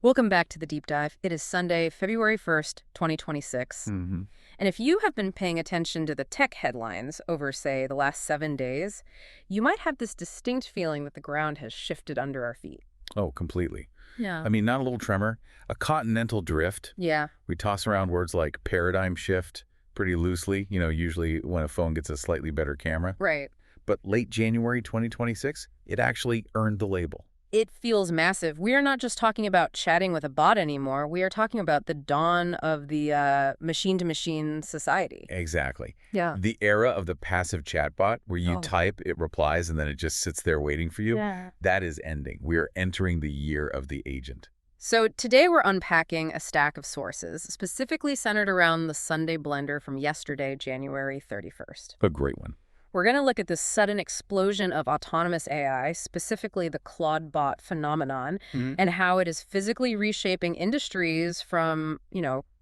Welcome back to the Deep Dive. It is Sunday, February 1st, 2026. hmm And if you have been paying attention to the tech headlines over, say, the last 7 days, you might have this distinct feeling that the ground has shifted under our feet. Oh, completely. Yeah. I mean, not a little tremor, a continental drift. Yeah. We toss around words like paradigm shift pretty loosely, usually when a phone gets a slightly better camera. Right. But late January 2026, it actually earned the label. It feels massive. We are not just talking about chatting with a bot anymore. We are talking about the dawn of the machine-to-machine society. Exactly. Yeah. The era of the passive chatbot where you Oh. type, it replies, and then it just sits there waiting for you, Yeah. that is ending. We are entering the year of the agent. So today we're unpacking a stack of sources, specifically centered around the Sunday blender from yesterday, January 31st. A great one. We're going to look at this sudden explosion of autonomous AI, specifically the Clawdbot phenomenon, and how it is physically reshaping industries from,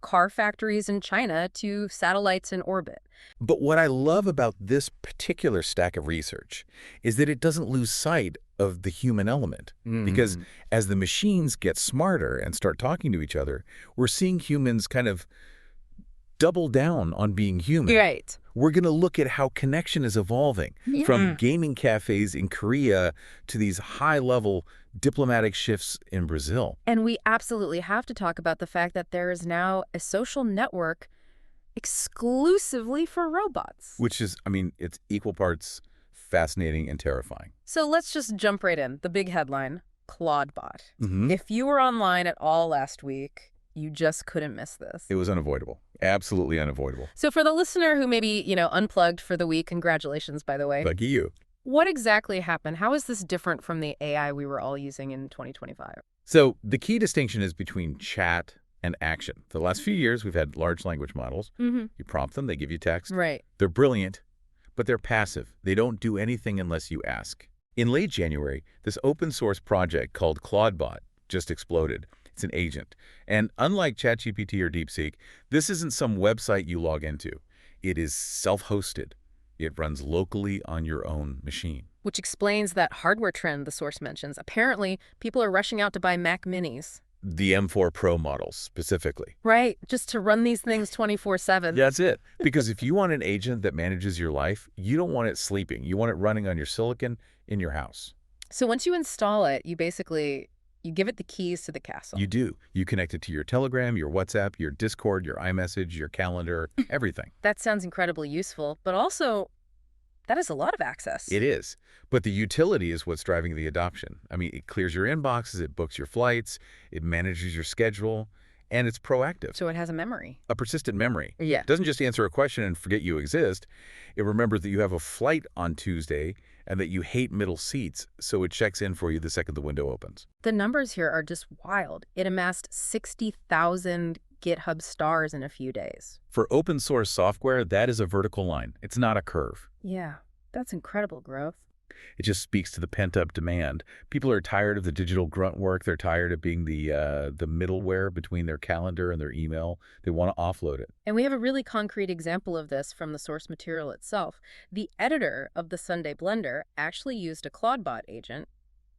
car factories in China to satellites in orbit. But what I love about this particular stack of research is that it doesn't lose sight of the human element. Because as the machines get smarter and start talking to each other, we're seeing humans kind of double down on being human. Right. We're going to look at how connection is evolving from gaming cafes in Korea to these high-level diplomatic shifts in Brazil. And we absolutely have to talk about the fact that there is now a social network exclusively for robots. Which is, it's equal parts fascinating and terrifying. So let's just jump right in. The big headline, Clawdbot. Mm-hmm. If you were online at all last week, you just couldn't miss this. It was unavoidable. Absolutely unavoidable. So for the listener who maybe, unplugged for the week, congratulations, by the way. Lucky you. What exactly happened? How is this different from the AI we were all using in 2025? So the key distinction is between chat and action. For the last few years, we've had large language models. Mm-hmm. You prompt them, they give you text. Right. They're brilliant, but they're passive. They don't do anything unless you ask. In late January, this open source project called Clawdbot just exploded. It's an agent. And unlike ChatGPT or DeepSeek, this isn't some website you log into. It is self-hosted. It runs locally on your own machine. Which explains that hardware trend the source mentions. Apparently, people are rushing out to buy Mac Minis. The M4 Pro models specifically. Right, just to run these things 24/7. That's it. Because if you want an agent that manages your life, you don't want it sleeping. You want it running on your silicon in your house. So once you install it, you give it the keys to the castle. You do. You connect it to your Telegram, your WhatsApp, your Discord, your iMessage, your calendar, everything. That sounds incredibly useful, but also that is a lot of access. It is. But the utility is what's driving the adoption. It clears your inboxes, it books your flights, it manages your schedule, and it's proactive. So it has a memory. A persistent memory. Yeah. It doesn't just answer a question and forget you exist. It remembers that you have a flight on Tuesday and that you hate middle seats, so it checks in for you the second the window opens. The numbers here are just wild. It amassed 60,000 GitHub stars in a few days. For open source software, that is a vertical line. It's not a curve. Yeah, that's incredible growth. It just speaks to the pent-up demand. People are tired of the digital grunt work. They're tired of being the middleware between their calendar and their email. They want to offload it. And we have a really concrete example of this from the source material itself. The editor of the Sunday Blender actually used a Clawdbot agent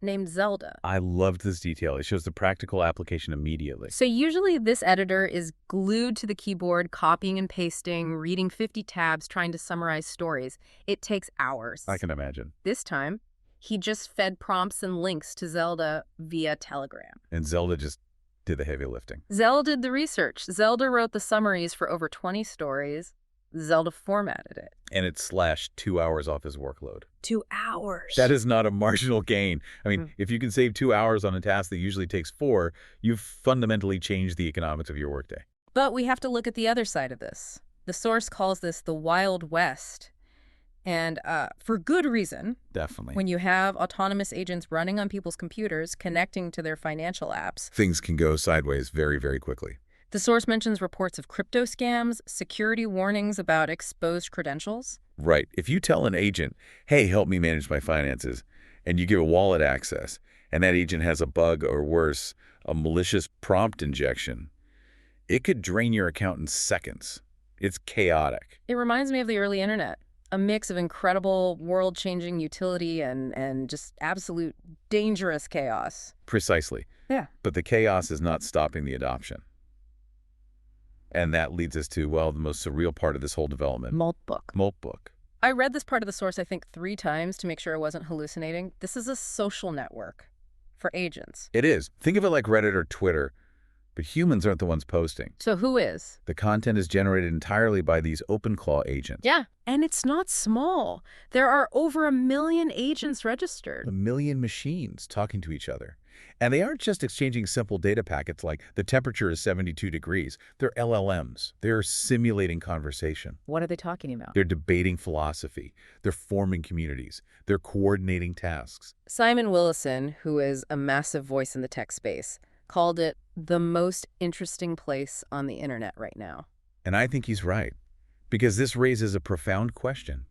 named Zelda. I loved this detail. It shows the practical application immediately. So usually this editor is glued to the keyboard, copying and pasting, reading 50 tabs, trying to summarize stories. It takes hours. I can imagine. This time, he just fed prompts and links to Zelda via Telegram. And Zelda just did the heavy lifting. Zelda did the research. Zelda wrote the summaries for over 20 stories. Zelda formatted it. And it slashed 2 hours off his workload. 2 hours. That is not a marginal gain. If you can save 2 hours on a task that usually takes 4, you've fundamentally changed the economics of your workday. But we have to look at the other side of this. The source calls this the Wild West. And for good reason. Definitely. When you have autonomous agents running on people's computers, connecting to their financial apps, things can go sideways very, very quickly. The source mentions reports of crypto scams, security warnings about exposed credentials. Right. If you tell an agent, hey, help me manage my finances, and you give a wallet access, and that agent has a bug or worse, a malicious prompt injection, it could drain your account in seconds. It's chaotic. It reminds me of the early internet. a mix of incredible world-changing utility and just absolute dangerous chaos. Precisely. Yeah. But the chaos is not stopping the adoption. And that leads us to, well, the most surreal part of this whole development. Moltbook. Moltbook. I read this part of the source, I think, 3 times to make sure I wasn't hallucinating. This is a social network for agents. It is. Think of it like Reddit or Twitter, but humans aren't the ones posting. So who is? The content is generated entirely by these OpenClaw agents. Yeah, and it's not small. There are over 1 million agents registered. 1 million machines talking to each other. And they aren't just exchanging simple data packets like the temperature is 72 degrees. They're LLMs. They're simulating conversation. What are they talking about? They're debating philosophy. They're forming communities. They're coordinating tasks. Simon Willison, who is a massive voice in the tech space, called it the most interesting place on the internet right now. And I think he's right, because this raises a profound question.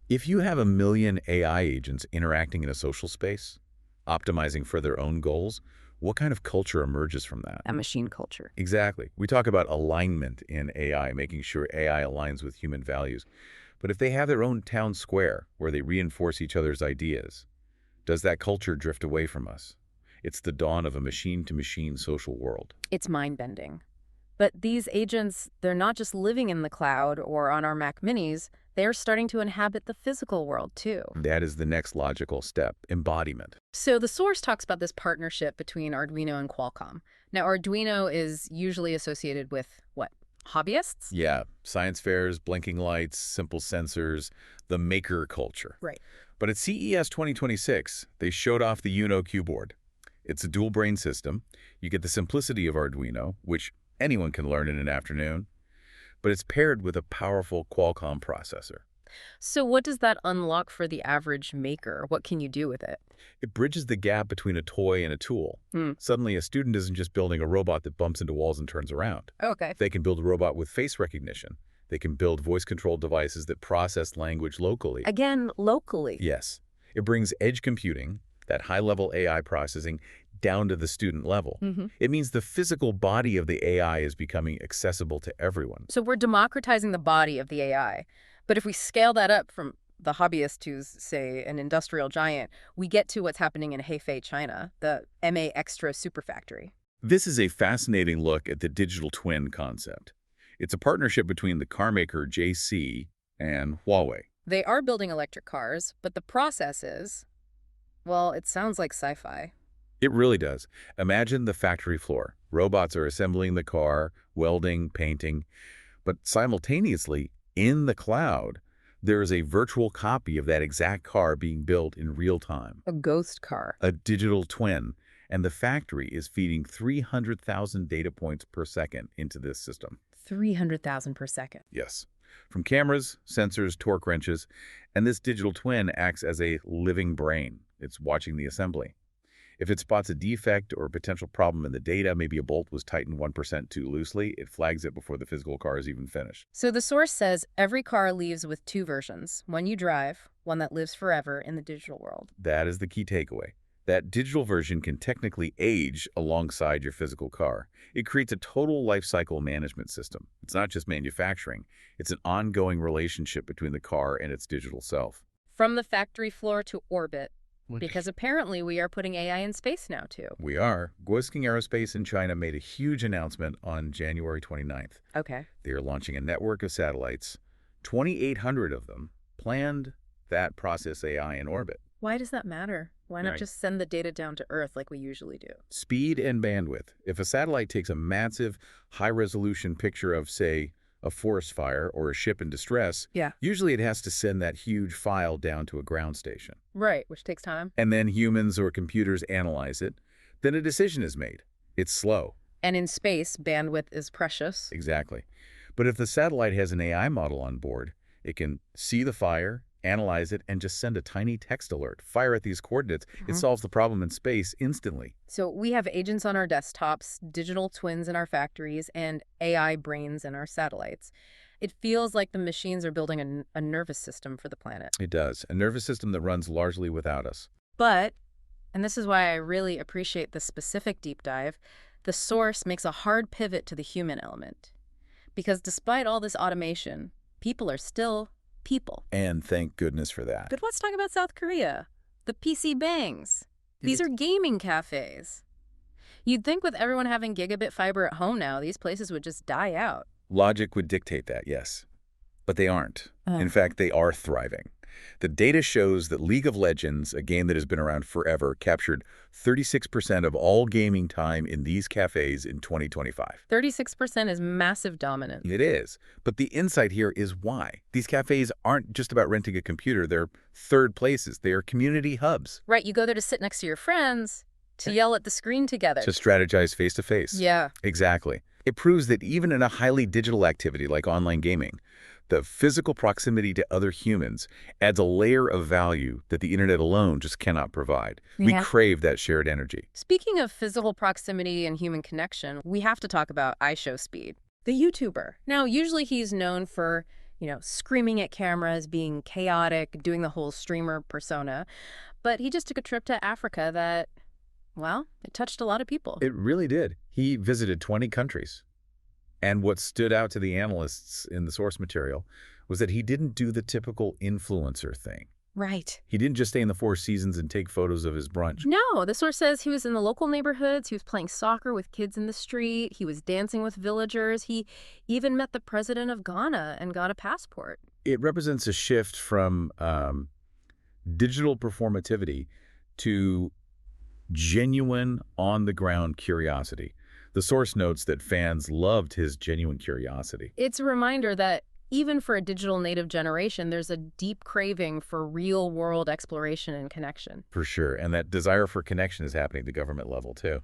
If you have 1 million AI agents interacting in a social space, optimizing for their own goals, what kind of culture emerges from that? A machine culture. Exactly. We talk about alignment in AI, making sure AI aligns with human values. But if they have their own town square where they reinforce each other's ideas, does that culture drift away from us? It's the dawn of a machine-to-machine social world. It's mind-bending. But these agents, they're not just living in the cloud or on our Mac Minis, they're starting to inhabit the physical world too. That is the next logical step, embodiment. So the source talks about this partnership between Arduino and Qualcomm. Now, Arduino is usually associated with, what, hobbyists? Yeah, science fairs, blinking lights, simple sensors, the maker culture. Right. But at CES 2026, they showed off the Uno Q-board. It's a dual-brain system. You get the simplicity of Arduino, which anyone can learn in an afternoon, but it's paired with a powerful Qualcomm processor. So what does that unlock for the average maker? What can you do with it? It bridges the gap between a toy and a tool. Suddenly, a student isn't just building a robot that bumps into walls and turns around. Okay. They can build a robot with face recognition. They can build voice-controlled devices that process language locally. Again, locally. Yes. It brings edge computing, that high-level AI processing, down to the student level. It means the physical body of the AI is becoming accessible to everyone. So we're democratizing the body of the AI. But if we scale that up from the hobbyist to, say, an industrial giant, we get to what's happening in Hefei, China, the MA Extra Superfactory. This is a fascinating look at the digital twin concept. It's a partnership between the car maker JC and Huawei. They are building electric cars, but the process is, well, it sounds like sci-fi. It really does. Imagine the factory floor. Robots are assembling the car, welding, painting, but simultaneously, in the cloud, there is a virtual copy of that exact car being built in real time. A ghost car. A digital twin, and the factory is feeding 300,000 data points per second into this system. 300,000 per second. Yes. From cameras, sensors, torque wrenches, and this digital twin acts as a living brain. It's watching the assembly. If it spots a defect or a potential problem in the data, maybe a bolt was tightened 1% too loosely, it flags it before the physical car is even finished. So the source says every car leaves with 2 versions, one you drive, one that lives forever in the digital world. That is the key takeaway. That digital version can technically age alongside your physical car. It creates a total life cycle management system. It's not just manufacturing. It's an ongoing relationship between the car and its digital self. From the factory floor to orbit. Because apparently we are putting AI in space now, too. We are. Guosking Aerospace in China made a huge announcement on January 29th. Okay. They are launching a network of satellites, 2,800 of them, planned that process AI in orbit. Why does that matter? Why not just send the data down to Earth like we usually do? Speed and bandwidth. If a satellite takes a massive, high-resolution picture of, say, a forest fire or a ship in distress, usually it has to send that huge file down to a ground station. Right, which takes time. And then humans or computers analyze it. Then a decision is made. It's slow. And in space, bandwidth is precious. Exactly. But if the satellite has an AI model on board, it can see the fire, analyze it, and just send a tiny text alert. Fire at these coordinates. It solves the problem in space instantly. So we have agents on our desktops, digital twins in our factories, and AI brains in our satellites. It feels like the machines are building a nervous system for the planet. It does. A nervous system that runs largely without us. But, and this is why I really appreciate this specific deep dive, the source makes a hard pivot to the human element. Because despite all this automation, people are still people. And thank goodness for that. But let's talk about South Korea. The PC bangs. These are gaming cafes. You'd think with everyone having gigabit fiber at home now, these places would just die out. Logic would dictate that, yes. But they aren't. Oh. In fact, they are thriving. The data shows that League of Legends, a game that has been around forever, captured 36% of all gaming time in these cafes in 2025. 36% is massive dominance. It is. But the insight here is why. These cafes aren't just about renting a computer. They're third places. They are community hubs. Right, you go there to sit next to your friends, to yell at the screen together. To strategize face-to-face. Yeah. Exactly. It proves that even in a highly digital activity like online gaming, the physical proximity to other humans adds a layer of value that the internet alone just cannot provide. Yeah. We crave that shared energy. Speaking of physical proximity and human connection, we have to talk about iShowSpeed, the YouTuber. Now, usually he's known for, screaming at cameras, being chaotic, doing the whole streamer persona. But he just took a trip to Africa that, well, it touched a lot of people. It really did. He visited 20 countries. And what stood out to the analysts in the source material was that he didn't do the typical influencer thing. Right. He didn't just stay in the Four Seasons and take photos of his brunch. No, the source says he was in the local neighborhoods, he was playing soccer with kids in the street, he was dancing with villagers, he even met the president of Ghana and got a passport. It represents a shift from digital performativity to genuine, on-the-ground curiosity. The source notes that fans loved his genuine curiosity. It's a reminder that even for a digital native generation, there's a deep craving for real-world exploration and connection. For sure. And that desire for connection is happening at the government level, too.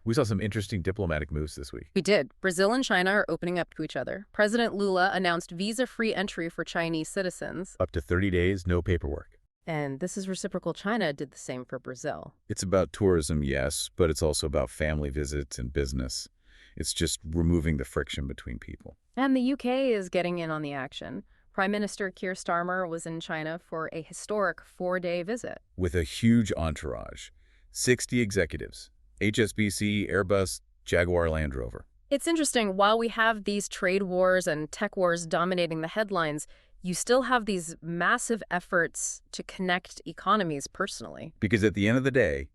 We saw some interesting diplomatic moves this week. We did. Brazil and China are opening up to each other. President Lula announced visa-free entry for Chinese citizens. Up to 30 days, no paperwork. And this is reciprocal. China did the same for Brazil. It's about tourism, yes, but it's also about family visits and business. It's just removing the friction between people. And the UK is getting in on the action. Prime Minister Keir Starmer was in China for a historic 4-day visit. With a huge entourage. 60 executives. HSBC, Airbus, Jaguar Land Rover. It's interesting, while we have these trade wars and tech wars dominating the headlines, you still have these massive efforts to connect economies personally. Because at the end of the day,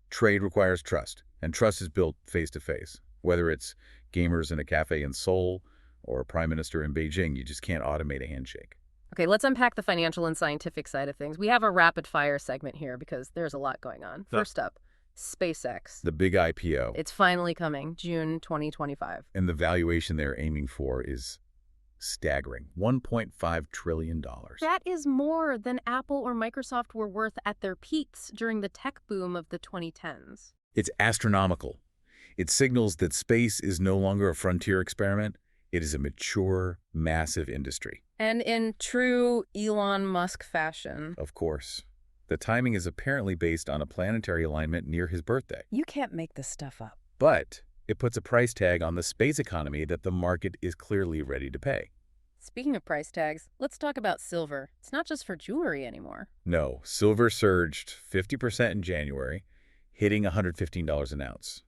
trade requires trust, and trust is built face-to-face. Whether it's gamers in a cafe in Seoul or a prime minister in Beijing, you just can't automate a handshake. Okay, let's unpack the financial and scientific side of things. We have a rapid-fire segment here because there's a lot going on. First up, SpaceX. The big IPO. It's finally coming, June 2025. And the valuation they're aiming for is staggering. $1.5 trillion. That is more than Apple or Microsoft were worth at their peaks during the tech boom of the 2010s. It's astronomical. It signals that space is no longer a frontier experiment. It is a mature, massive industry. And in true Elon Musk fashion. Of course. The timing is apparently based on a planetary alignment near his birthday. You can't make this stuff up. But it puts a price tag on the space economy that the market is clearly ready to pay. Speaking of price tags, let's talk about silver. It's not just for jewelry anymore. No, silver surged 50% in January, hitting $115 an ounce.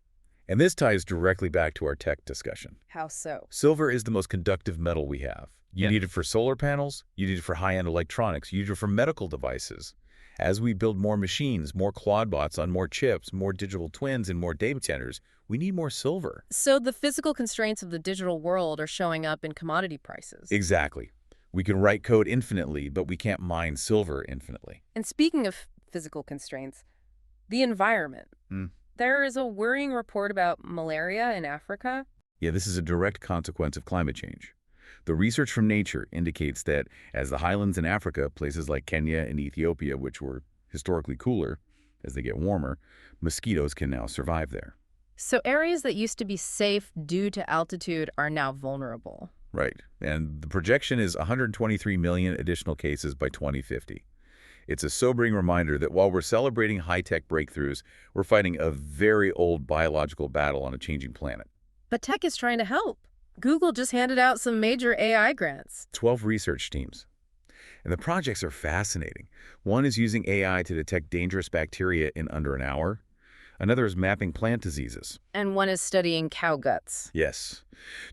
And this ties directly back to our tech discussion. How so? Silver is the most conductive metal we have. You need it for solar panels, you need it for high-end electronics, you need it for medical devices. As we build more machines, more Clawdbots on more chips, more digital twins, and more data centers, we need more silver. So the physical constraints of the digital world are showing up in commodity prices. Exactly. We can write code infinitely, but we can't mine silver infinitely. And speaking of physical constraints, the environment. There is a worrying report about malaria in Africa. Yeah, this is a direct consequence of climate change. The research from Nature indicates that as the highlands in Africa, places like Kenya and Ethiopia, which were historically cooler, as they get warmer, mosquitoes can now survive there. So areas that used to be safe due to altitude are now vulnerable. Right. And the projection is 123 million additional cases by 2050. It's a sobering reminder that while we're celebrating high-tech breakthroughs, we're fighting a very old biological battle on a changing planet. But tech is trying to help. Google just handed out some major AI grants. 12 research teams. And the projects are fascinating. One is using AI to detect dangerous bacteria in under an hour. Another is mapping plant diseases. And one is studying cow guts. Yes,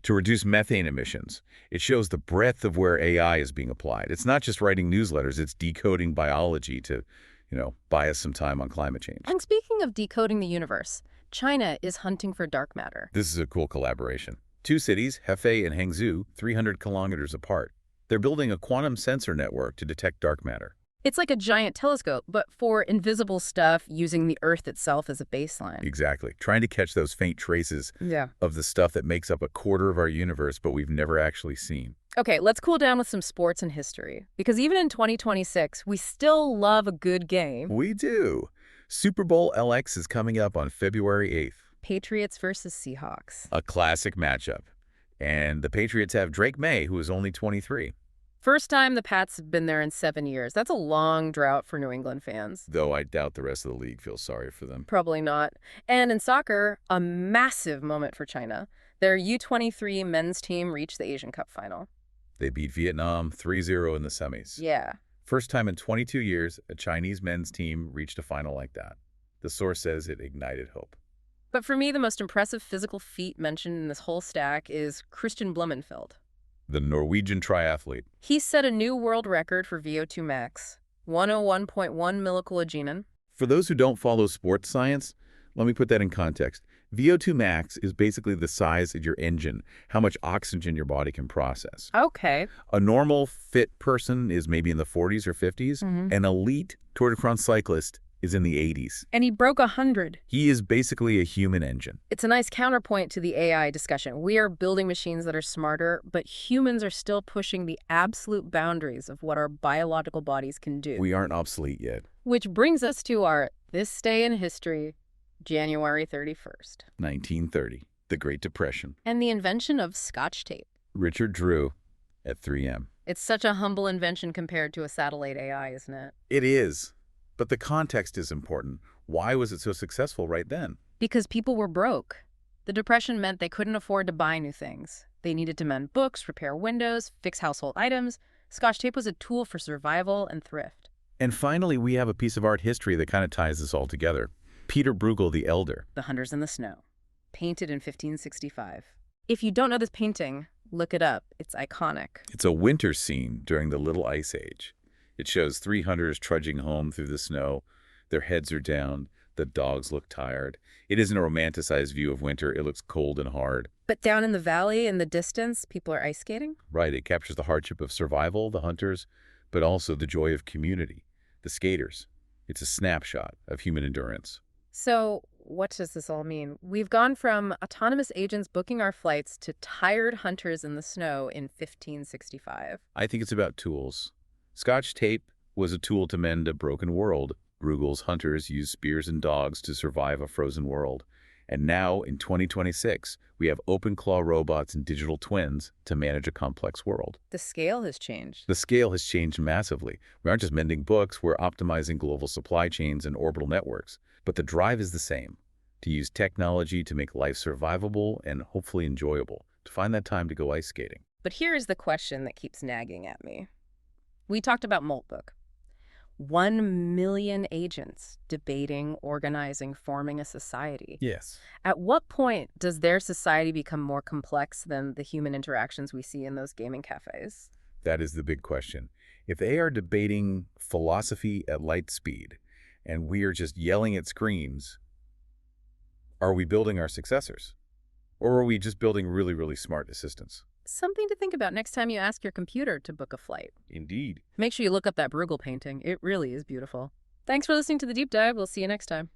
to reduce methane emissions. It shows the breadth of where AI is being applied. It's not just writing newsletters, it's decoding biology to, buy us some time on climate change. And speaking of decoding the universe, China is hunting for dark matter. This is a cool collaboration. Two cities, Hefei and Hangzhou, 300 kilometers apart. They're building a quantum sensor network to detect dark matter. It's like a giant telescope, but for invisible stuff using the Earth itself as a baseline. Exactly. Trying to catch those faint traces Yeah. of the stuff that makes up a quarter of our universe, but we've never actually seen. Okay, let's cool down with some sports and history. Because even in 2026, we still love a good game. We do. Super Bowl LX is coming up on February 8th. Patriots versus Seahawks. A classic matchup. And the Patriots have Drake May, who is only 23. First time the Pats have been there in 7 years. That's a long drought for New England fans. Though I doubt the rest of the league feels sorry for them. Probably not. And in soccer, a massive moment for China. Their U23 men's team reached the Asian Cup final. They beat Vietnam 3-0 in the semis. Yeah. First time in 22 years, a Chinese men's team reached a final like that. The source says it ignited hope. But for me, the most impressive physical feat mentioned in this whole stack is Christian Blumenfeld. The Norwegian triathlete. He set a new world record for VO2 max, 101.1 millicologenin. For those who don't follow sports science, let me put that in context. VO2 max is basically the size of your engine, how much oxygen your body can process. Okay. A normal, fit person is maybe in the 40s or 50s. An elite Tour de France cyclist is in the 80s. And he broke 100. He is basically a human engine. It's a nice counterpoint to the AI discussion. We are building machines that are smarter, but humans are still pushing the absolute boundaries of what our biological bodies can do. We aren't obsolete yet. Which brings us to our This Day in History, January 31st. 1930, the Great Depression. And the invention of Scotch tape. Richard Drew at 3M. It's such a humble invention compared to a satellite AI, isn't it? It is. But the context is important. Why was it so successful right then? Because people were broke. The Depression meant they couldn't afford to buy new things. They needed to mend books, repair windows, fix household items. Scotch tape was a tool for survival and thrift. And finally, we have a piece of art history that kind of ties this all together. Peter Bruegel the Elder. The Hunters in the Snow, painted in 1565. If you don't know this painting, look it up. It's iconic. It's a winter scene during the Little Ice Age. It shows 3 hunters trudging home through the snow. Their heads are down. The dogs look tired. It isn't a romanticized view of winter. It looks cold and hard. But down in the valley, in the distance, people are ice skating? Right. It captures the hardship of survival, the hunters, but also the joy of community, the skaters. It's a snapshot of human endurance. So what does this all mean? We've gone from autonomous agents booking our flights to tired hunters in the snow in 1565. I think it's about tools. Scotch tape was a tool to mend a broken world. Bruegel's hunters used spears and dogs to survive a frozen world. And now, in 2026, we have open claw robots and digital twins to manage a complex world. The scale has changed. The scale has changed massively. We aren't just mending books, we're optimizing global supply chains and orbital networks. But the drive is the same, to use technology to make life survivable and hopefully enjoyable, to find that time to go ice skating. But here is the question that keeps nagging at me. We talked about Moltbook. 1 million agents debating, organizing, forming a society. Yes. At what point does their society become more complex than the human interactions we see in those gaming cafes? That is the big question. If they are debating philosophy at light speed, and we are just yelling at screens, are we building our successors? Or are we just building really, really smart assistants? Something to think about next time you ask your computer to book a flight. Indeed. Make sure you look up that Bruegel painting. It really is beautiful. Thanks for listening to The Deep Dive. We'll see you next time.